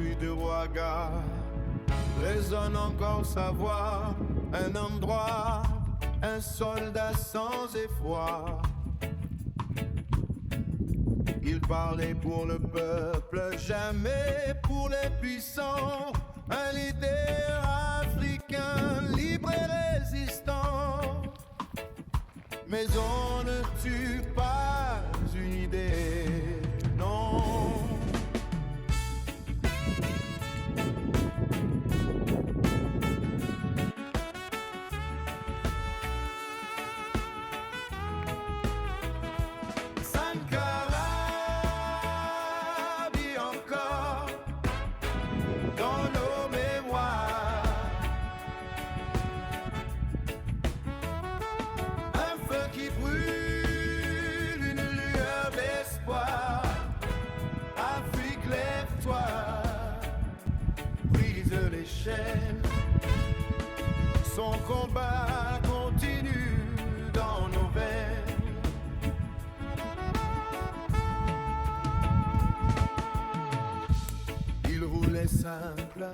rue de Ouaga résonne encore sa voix. Un homme droit, un soldat sans effroi. Il parlait pour le peuple, jamais pour les puissants. Un leader africain, libre et résistant. Mais on ne tue pas une idée, non. Son combat continue dans nos veines. Il roulait simple,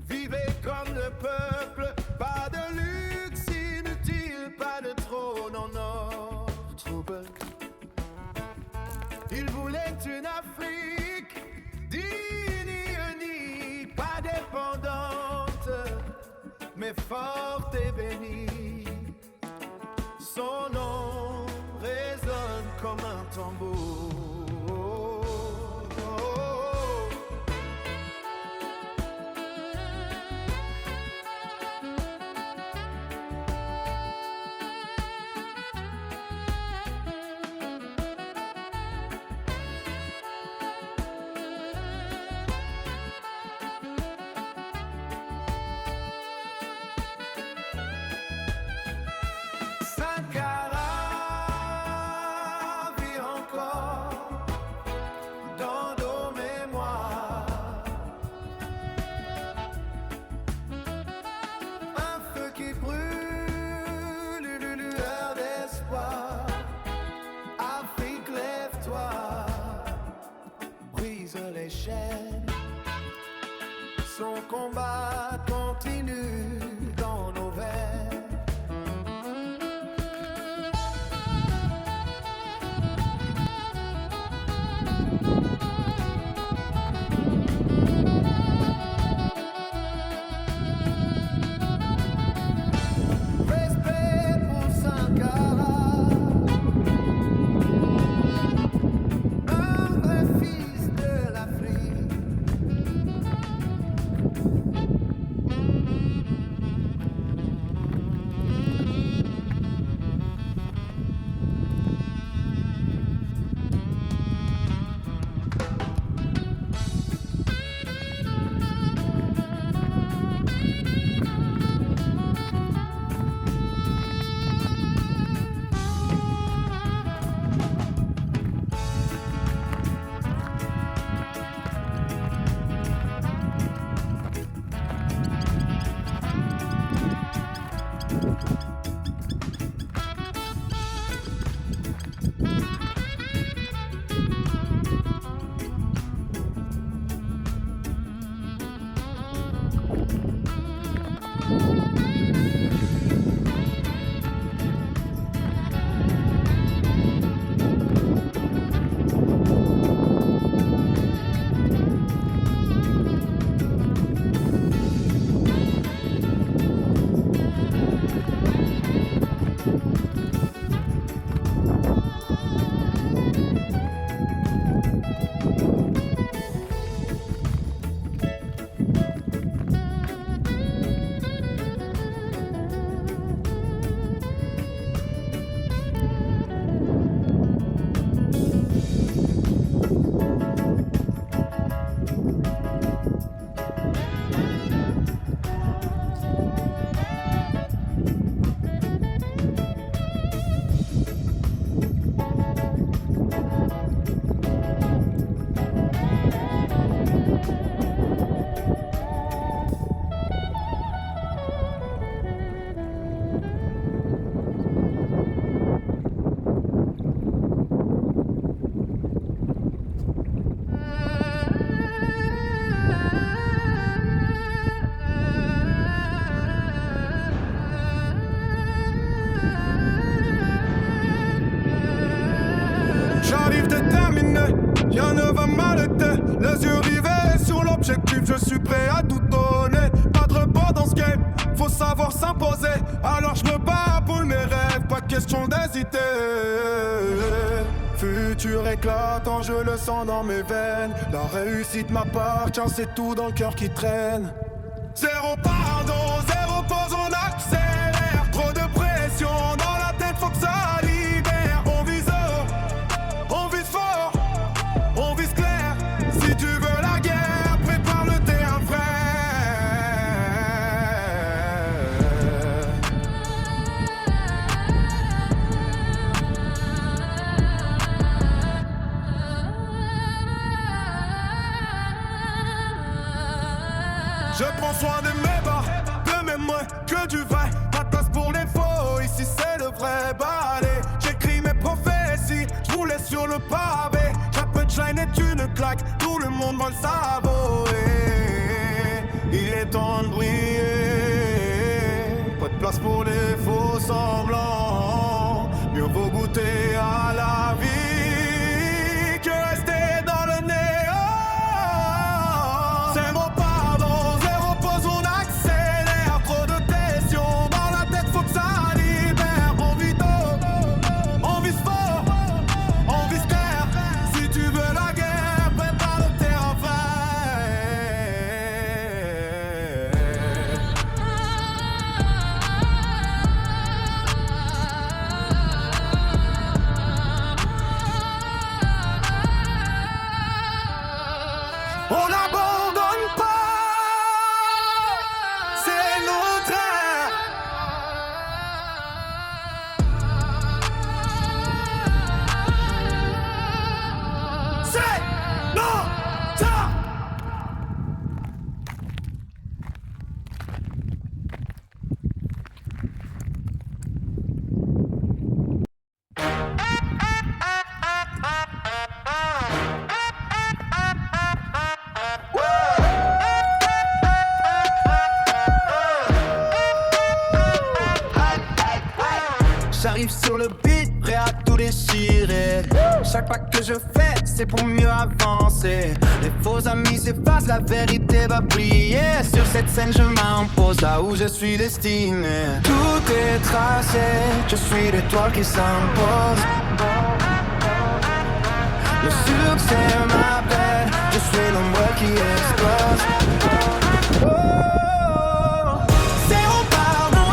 vivait comme le peuple. Pas de luxe inutile, pas de trône en or trouble. Il voulait une Afrique digne et unie, pas dépendante, mais forte et bénie. Son nom résonne comme un tambour. Son combat continue dans nos veines. Respect pour Sankara, un vrai fils de l'Afrique. question d'hésiter. Futur éclatant, je le sens dans mes veines. La réussite m'appartient, c'est tout dans le cœur qui traîne. Zéro pardon, zéro pause, on accélère. Trop de pression dans la tête, faut que ça libère. On vise haut, on vise fort, on vise clair. Si tu veux la guerre, prépare le terrain frère. Je prends soin de mes bas, de mes mains, que du vrai. Pas de place pour les faux, ici c'est le vrai balai. J'écris mes prophéties, je vous laisse sur le pavé. Chaque punchline est une claque, tout le monde va le savourer. Il est temps de briller, pas de place pour les faux semblants. Mieux vaut goûter à la vie que rester dans le néant. C'est mon pardon, zéro pause, on accélère. Trop de pression dans la tête, faut que ça libère. On vit haut, on vise fort, on vise clair. Si tu veux la guerre, prépare le terrain frère. On n'abandonne pas, c'est notre ère. C'est notre ère. J'arrive sur le beat, prêt à tout déchirer. Chaque pas que je fais, c'est pour mieux avancer. Les faux amis s'effacent, la vérité va briller. Sur cette scène, je m'impose là où je suis destiné. Tout est tracé, je suis l'étoile qui s'impose. Le succès m'appelle, je suis l'ombre qui explose. Zéro pardon,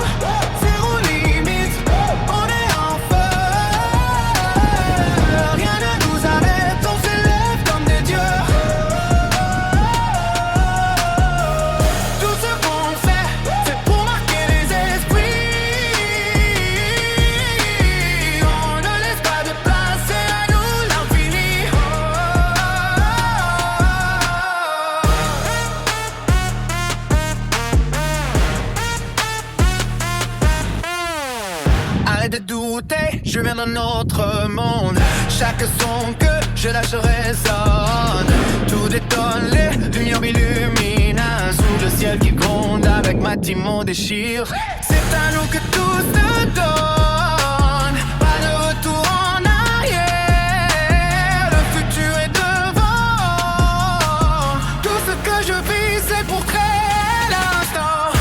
zéro limite, on est en feu. Rien ne nous arrête, on s'élève comme des dieux. Tout ce qu'on fait, c'est pour marquer les esprits. On ne laisse pas de place, c'est à nous l'infini. Arrête de douter, je viens d'un autre monde. Chaque son que je lâche résonne. Tout détonne, les lumières m'illuminent. Sous le ciel qui gronde, avec ma team on déchire. C'est à nous que tout se donne. Pas de retour en arrière. Le futur est devant. Tout ce que je vis, c'est pour créer l'instant.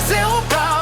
Zéro pardon.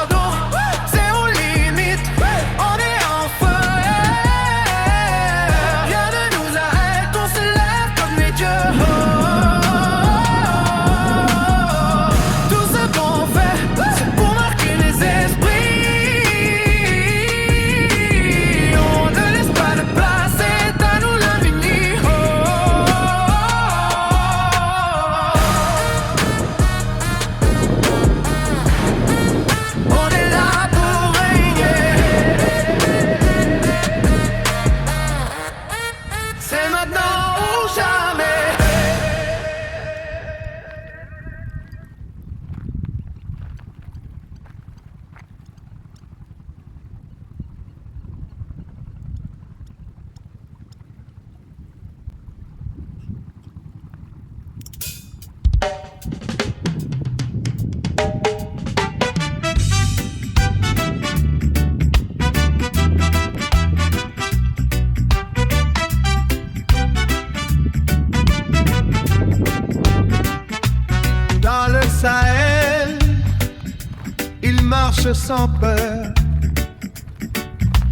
marche sans peur.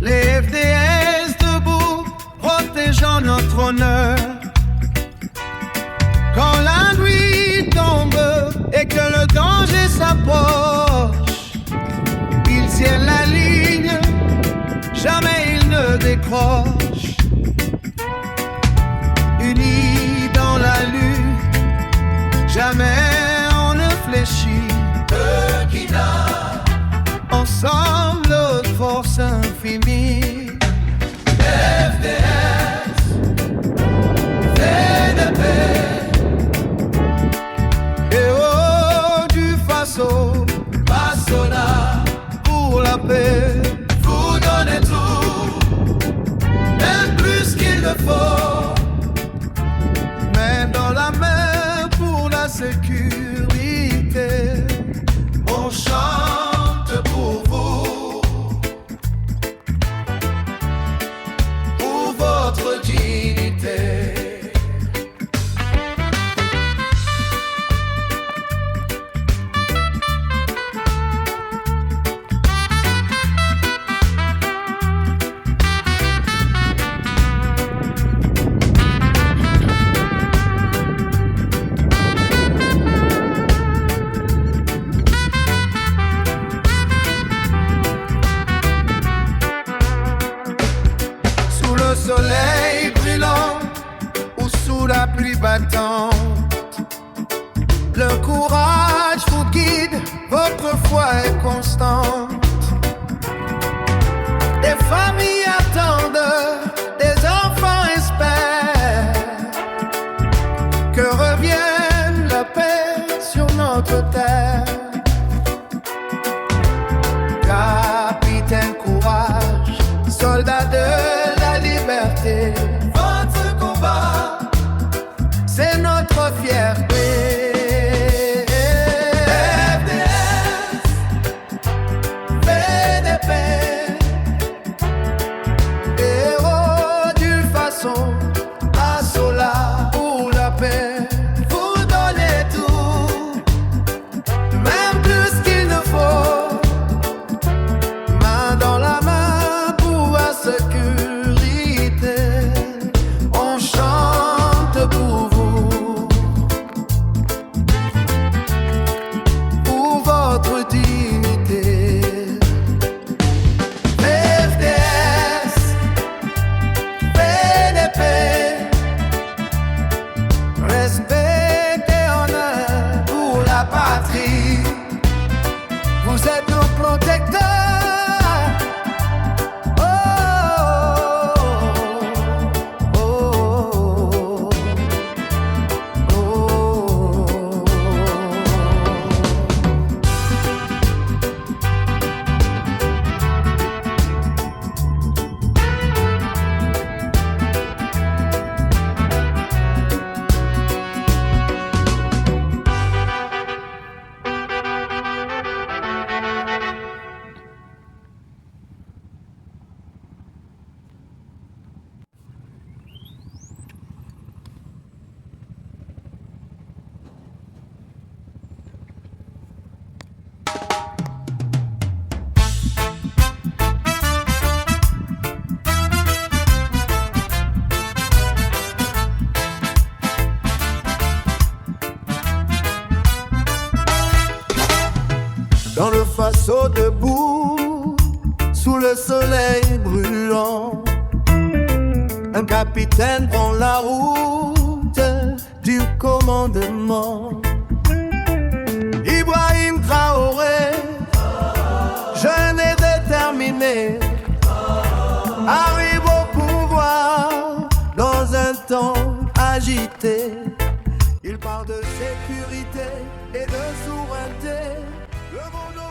Les FDS debout, protégeant notre honneur. Quand la nuit tombe et que le danger s'approche, ils tiennent la ligne, jamais ils ne décrochent. Unis dans la lutte, jamais on ne fléchit. Burkina, ensemble notre force infinie. FDS, VDP. Basona, pour la paix, vous donnez tout, même plus qu'il ne faut. Main dans la main pour la sécurité, on chante pour vous, pour votre dignité. Soleil brûlant ou sous la pluie battante, le courage vous guide, votre foi est constante. Des familles attendent, des enfants espèrent que revienne la paix sur notre terre. Capitaine courage, soldat de la liberté, votre combat, c'est notre fierté. FDS, VDP, héros du façon, Basona pour la paix, vous donnez tout, même plus qu'il ne faut. Main dans la main pour la sécurité, on chante pour vous, pour votre dignité. FDS, VDP, respect et honneur pour la patrie, vous êtes nos protecteurs. Dans le faisceau debout, sous le soleil brûlant, un capitaine prend la route du commandement. Ibrahim Traoré, jeune et déterminé, arrive au pouvoir dans un temps agité. Il parle de sécurité et de souveraineté. Le monde